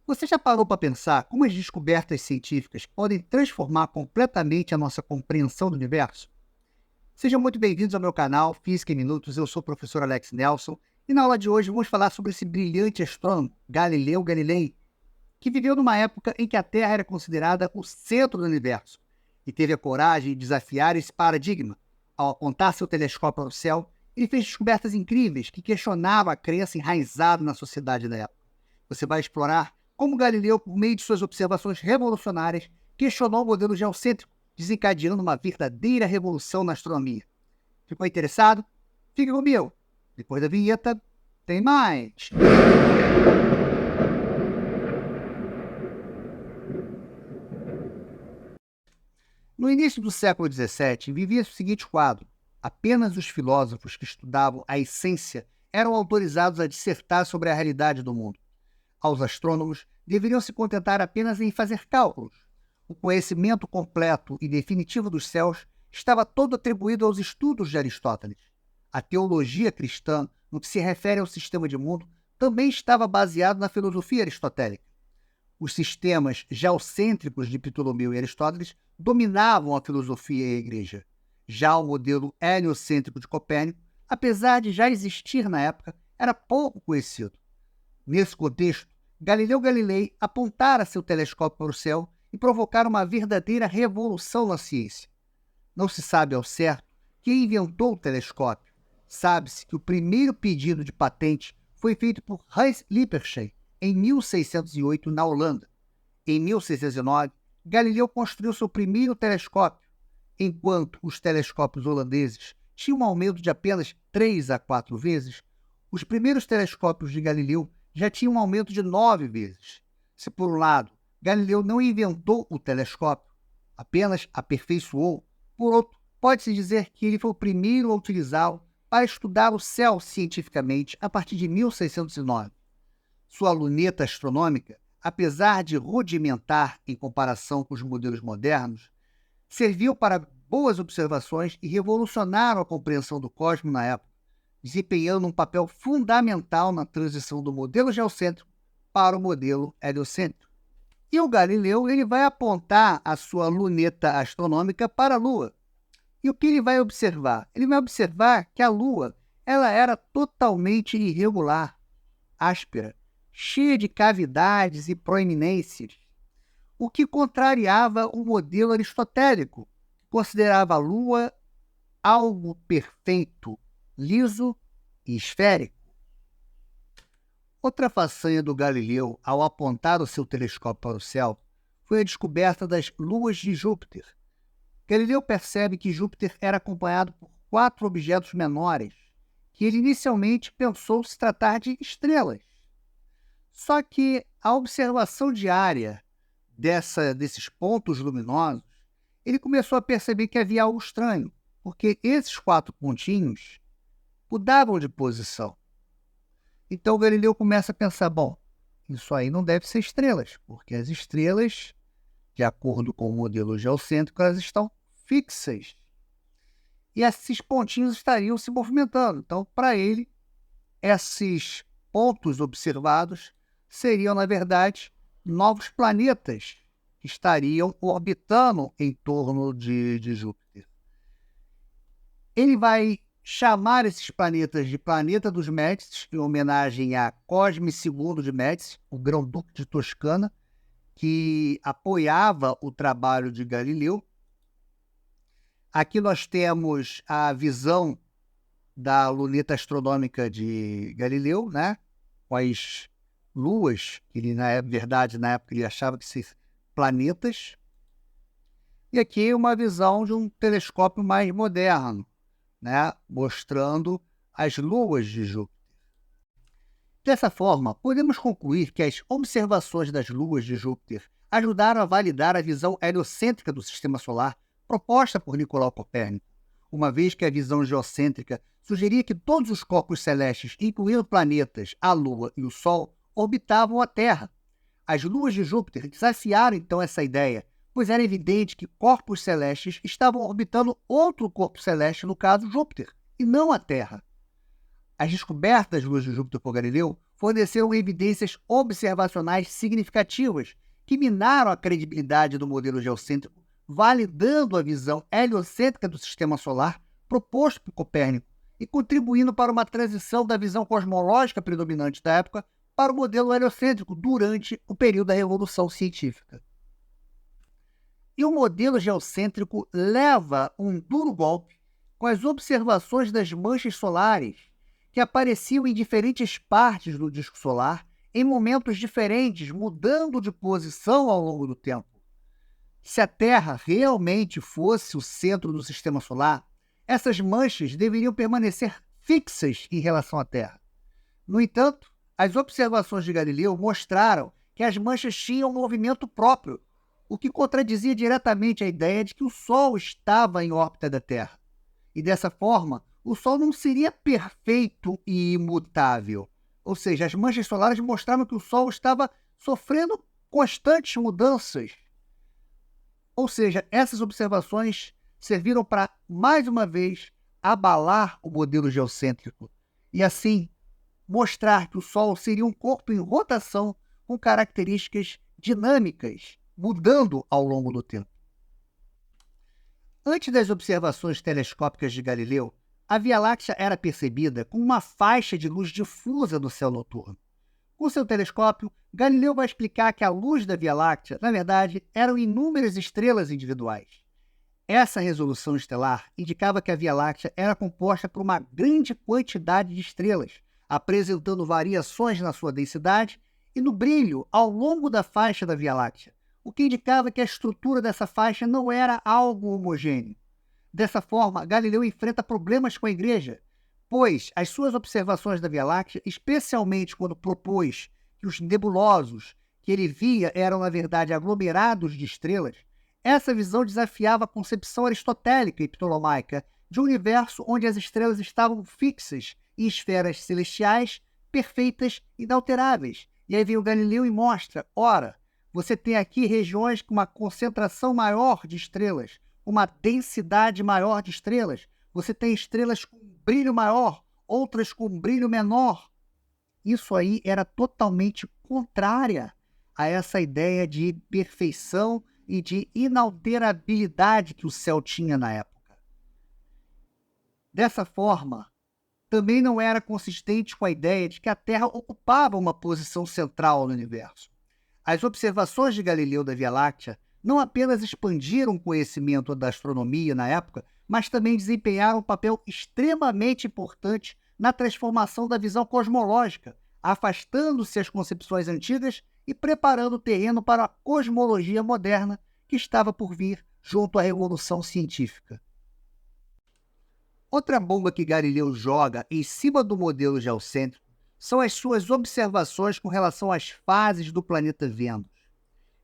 Você já parou para pensar como as descobertas científicas podem transformar completamente a nossa compreensão do universo? Sejam muito bem-vindos ao meu canal Física em Minutos. Eu sou o professor Alex Nelson e na aula de hoje vamos falar sobre esse brilhante astrônomo, Galileu Galilei, que viveu numa época em que a Terra era considerada o centro do universo e teve a coragem de desafiar esse paradigma. Ao apontar seu telescópio ao céu, ele fez descobertas incríveis que questionavam a crença enraizada na sociedade da época. Você vai explorar como Galileu, por meio de suas observações revolucionárias, questionou o modelo geocêntrico, desencadeando uma verdadeira revolução na astronomia. Ficou interessado? Fique comigo. Depois da vinheta, tem mais! No início do século XVII, vivia-se o seguinte quadro. Apenas os filósofos que estudavam a essência eram autorizados a dissertar sobre a realidade do mundo. Aos astrônomos, deveriam se contentar apenas em fazer cálculos. O conhecimento completo e definitivo dos céus estava todo atribuído aos estudos de Aristóteles. A teologia cristã, no que se refere ao sistema de mundo, também estava baseado na filosofia aristotélica. Os sistemas geocêntricos de Ptolomeu e Aristóteles dominavam a filosofia e a igreja. Já o modelo heliocêntrico de Copérnico, apesar de já existir na época, era pouco conhecido. Nesse contexto, Galileu Galilei apontara seu telescópio para o céu e provocara uma verdadeira revolução na ciência. Não se sabe ao certo quem inventou o telescópio. Sabe-se que o primeiro pedido de patente foi feito por Hans Lippershey em 1608 na Holanda. Em 1609, Galileu construiu seu primeiro telescópio, enquanto os telescópios holandeses tinham um aumento de apenas 3 a 4 vezes. Os primeiros telescópios de Galileu já tinham um aumento de 9 vezes. Se, por um lado, Galileu não inventou o telescópio, apenas aperfeiçoou, por outro, pode-se dizer que ele foi o primeiro a utilizá-lo para estudar o céu cientificamente a partir de 1609. Sua luneta astronômica, apesar de rudimentar em comparação com os modelos modernos, serviu para boas observações e revolucionaram a compreensão do cosmos na época, desempenhando um papel fundamental na transição do modelo geocêntrico para o modelo heliocêntrico. E o Galileu ele vai apontar a sua luneta astronômica para a Lua. E o que ele vai observar? Ele vai observar que a Lua ela era totalmente irregular, áspera, cheia de cavidades e proeminências, o que contrariava o modelo aristotélico, que considerava a Lua algo perfeito, liso e esférico. Outra façanha do Galileu ao apontar o seu telescópio para o céu foi a descoberta das luas de Júpiter. Galileu percebe que Júpiter era acompanhado por 4 objetos menores, que ele inicialmente pensou se tratar de estrelas. Só que a observação diária desses pontos luminosos, ele começou a perceber que havia algo estranho, porque esses 4 pontinhos mudavam de posição. Então Galileu começa a pensar, bom, isso aí não deve ser estrelas, porque as estrelas, de acordo com o modelo geocêntrico, elas estão fixas. E esses pontinhos estariam se movimentando. Então, para ele, esses pontos observados seriam, na verdade, novos planetas que estariam orbitando em torno de Júpiter. Ele vai chamar esses planetas de Planeta dos Médicis, em homenagem a Cosme II de Médici, o Grão-Duque de Toscana, que apoiava o trabalho de Galileu. Aqui nós temos a visão da luneta astronômica de Galileu, né? Com as luas, que ele, na época, ele achava que são planetas. E aqui uma visão de um telescópio mais moderno, né? Mostrando as luas de Júpiter. Dessa forma, podemos concluir que as observações das luas de Júpiter ajudaram a validar a visão heliocêntrica do Sistema Solar proposta por Nicolau Copérnico, uma vez que a visão geocêntrica sugeria que todos os corpos celestes, incluindo planetas, a Lua e o Sol, orbitavam a Terra. As luas de Júpiter desafiaram então essa ideia, pois era evidente que corpos celestes estavam orbitando outro corpo celeste, no caso Júpiter, e não a Terra. As descobertas das luas de Júpiter por Galileu forneceram evidências observacionais significativas que minaram a credibilidade do modelo geocêntrico, validando a visão heliocêntrica do sistema solar proposto por Copérnico e contribuindo para uma transição da visão cosmológica predominante da época para o modelo heliocêntrico durante o período da Revolução Científica. E o modelo geocêntrico leva um duro golpe com as observações das manchas solares que apareciam em diferentes partes do disco solar em momentos diferentes, mudando de posição ao longo do tempo. Se a Terra realmente fosse o centro do sistema solar, essas manchas deveriam permanecer fixas em relação à Terra. No entanto, as observações de Galileu mostraram que as manchas tinham um movimento próprio, o que contradizia diretamente a ideia de que o Sol estava em órbita da Terra. E dessa forma, o Sol não seria perfeito e imutável. Ou seja, as manchas solares mostravam que o Sol estava sofrendo constantes mudanças. Ou seja, essas observações serviram para, mais uma vez, abalar o modelo geocêntrico e, assim, mostrar que o Sol seria um corpo em rotação com características dinâmicas, mudando ao longo do tempo. Antes das observações telescópicas de Galileu, a Via Láctea era percebida como uma faixa de luz difusa no céu noturno. Com seu telescópio, Galileu vai explicar que a luz da Via Láctea, na verdade, eram inúmeras estrelas individuais. Essa resolução estelar indicava que a Via Láctea era composta por uma grande quantidade de estrelas, apresentando variações na sua densidade e no brilho ao longo da faixa da Via Láctea, o que indicava que a estrutura dessa faixa não era algo homogêneo. Dessa forma, Galileu enfrenta problemas com a Igreja, pois as suas observações da Via Láctea, especialmente quando propôs que os nebulosos que ele via eram, na verdade, aglomerados de estrelas, essa visão desafiava a concepção aristotélica e ptolomaica de um universo onde as estrelas estavam fixas em esferas celestiais perfeitas e inalteráveis. E aí vem o Galileu e mostra, ora, você tem aqui regiões com uma concentração maior de estrelas, uma densidade maior de estrelas. Você tem estrelas com brilho maior, outras com brilho menor. Isso aí era totalmente contrária a essa ideia de perfeição e de inalterabilidade que o céu tinha na época. Dessa forma, também não era consistente com a ideia de que a Terra ocupava uma posição central no universo. As observações de Galileu da Via Láctea não apenas expandiram o conhecimento da astronomia na época, mas também desempenharam um papel extremamente importante na transformação da visão cosmológica, afastando-se as concepções antigas e preparando o terreno para a cosmologia moderna que estava por vir junto à Revolução Científica. Outra bomba que Galileu joga em cima do modelo geocêntrico são as suas observações com relação às fases do planeta Vênus.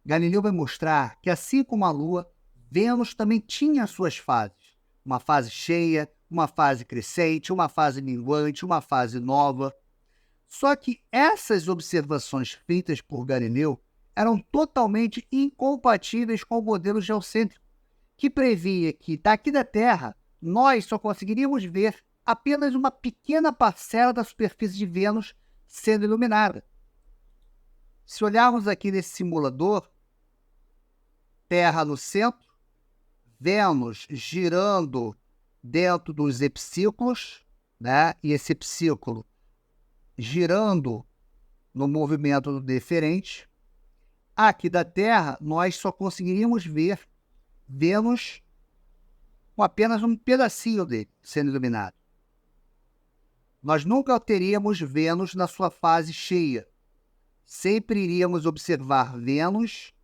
Galileu vai mostrar que, assim como a Lua, Vênus também tinha suas fases. Uma fase cheia, uma fase crescente, uma fase minguante, uma fase nova. Só que essas observações feitas por Galileu eram totalmente incompatíveis com o modelo geocêntrico, que previa que, daqui da Terra, nós só conseguiríamos ver apenas uma pequena parcela da superfície de Vênus sendo iluminada. Se olharmos aqui nesse simulador, Terra no centro, Vênus girando dentro dos epiciclos, né? E esse epiciclo girando no movimento deferente. Aqui da Terra, nós só conseguiríamos ver Vênus com apenas um pedacinho dele sendo iluminado. Nós nunca teríamos Vênus na sua fase cheia. Sempre iríamos observar Vênus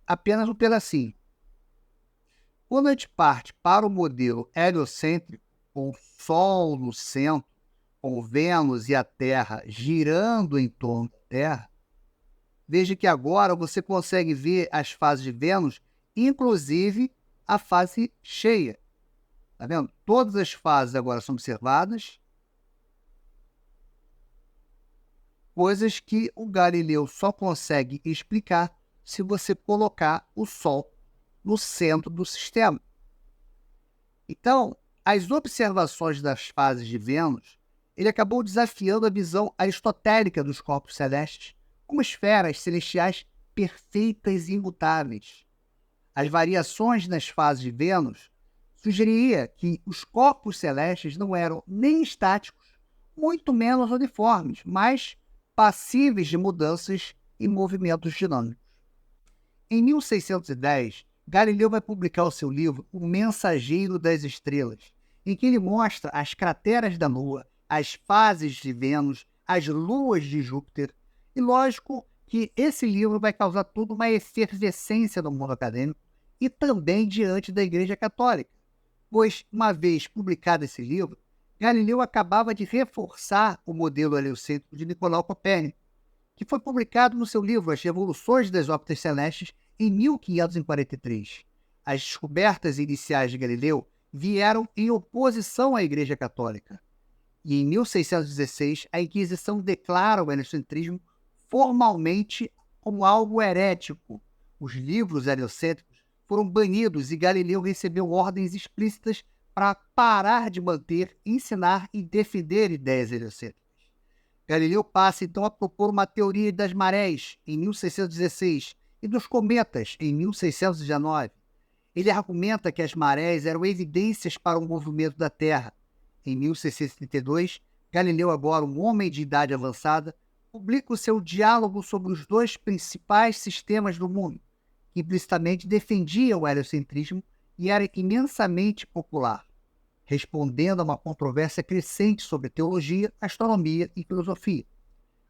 apenas um pedacinho. Quando a gente parte para o modelo heliocêntrico, com o Sol no centro, com Vênus e a Terra girando em torno da Terra, veja que agora você consegue ver as fases de Vênus, inclusive a fase cheia. Tá vendo? Todas as fases agora são observadas, coisas que o Galileu só consegue explicar se você colocar o Sol no centro do sistema. Então, as observações das fases de Vênus ele acabou desafiando a visão aristotélica dos corpos celestes como esferas celestiais perfeitas e imutáveis. As variações nas fases de Vênus sugeria que os corpos celestes não eram nem estáticos, muito menos uniformes, mas passíveis de mudanças e movimentos dinâmicos. Em 1610, Galileu vai publicar o seu livro O Mensageiro das Estrelas, em que ele mostra as crateras da Lua, as fases de Vênus, as luas de Júpiter. E lógico que esse livro vai causar toda uma efervescência no mundo acadêmico e também diante da Igreja Católica, pois, uma vez publicado esse livro, Galileu acabava de reforçar o modelo heliocêntrico de Nicolau Copérnico, que foi publicado no seu livro As Revoluções das Órbitas Celestes em 1543. As descobertas iniciais de Galileu vieram em oposição à Igreja Católica. E em 1616, a Inquisição declara o heliocentrismo formalmente como algo herético. Os livros heliocêntricos foram banidos e Galileu recebeu ordens explícitas para parar de manter, ensinar e defender ideias heliocêntricas. Galileu passa então a propor uma teoria das marés em 1616 e dos cometas em 1619. Ele argumenta que as marés eram evidências para o movimento da Terra. Em 1632, Galileu, agora um homem de idade avançada, publica o seu diálogo sobre os dois principais sistemas do mundo, que implicitamente defendia o heliocentrismo e era imensamente popular, respondendo a uma controvérsia crescente sobre teologia, astronomia e filosofia.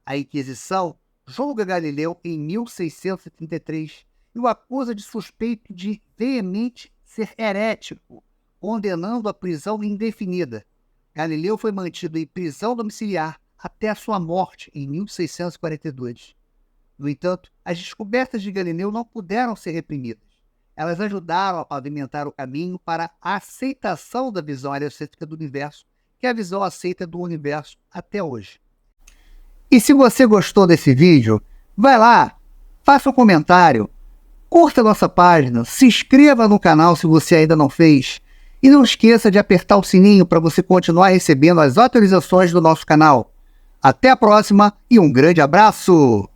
A Inquisição julga Galileu em 1633 e o acusa de suspeito de veemente ser herético, condenando a prisão indefinida. Galileu foi mantido em prisão domiciliar até a sua morte em 1642. No entanto, as descobertas de Galileu não puderam ser reprimidas. Elas ajudaram a pavimentar o caminho para a aceitação da visão heliocêntrica do universo, que é a visão aceita do universo até hoje. E se você gostou desse vídeo, vai lá, faça um comentário, curta a nossa página, se inscreva no canal se você ainda não fez, e não esqueça de apertar o sininho para você continuar recebendo as atualizações do nosso canal. Até a próxima e um grande abraço!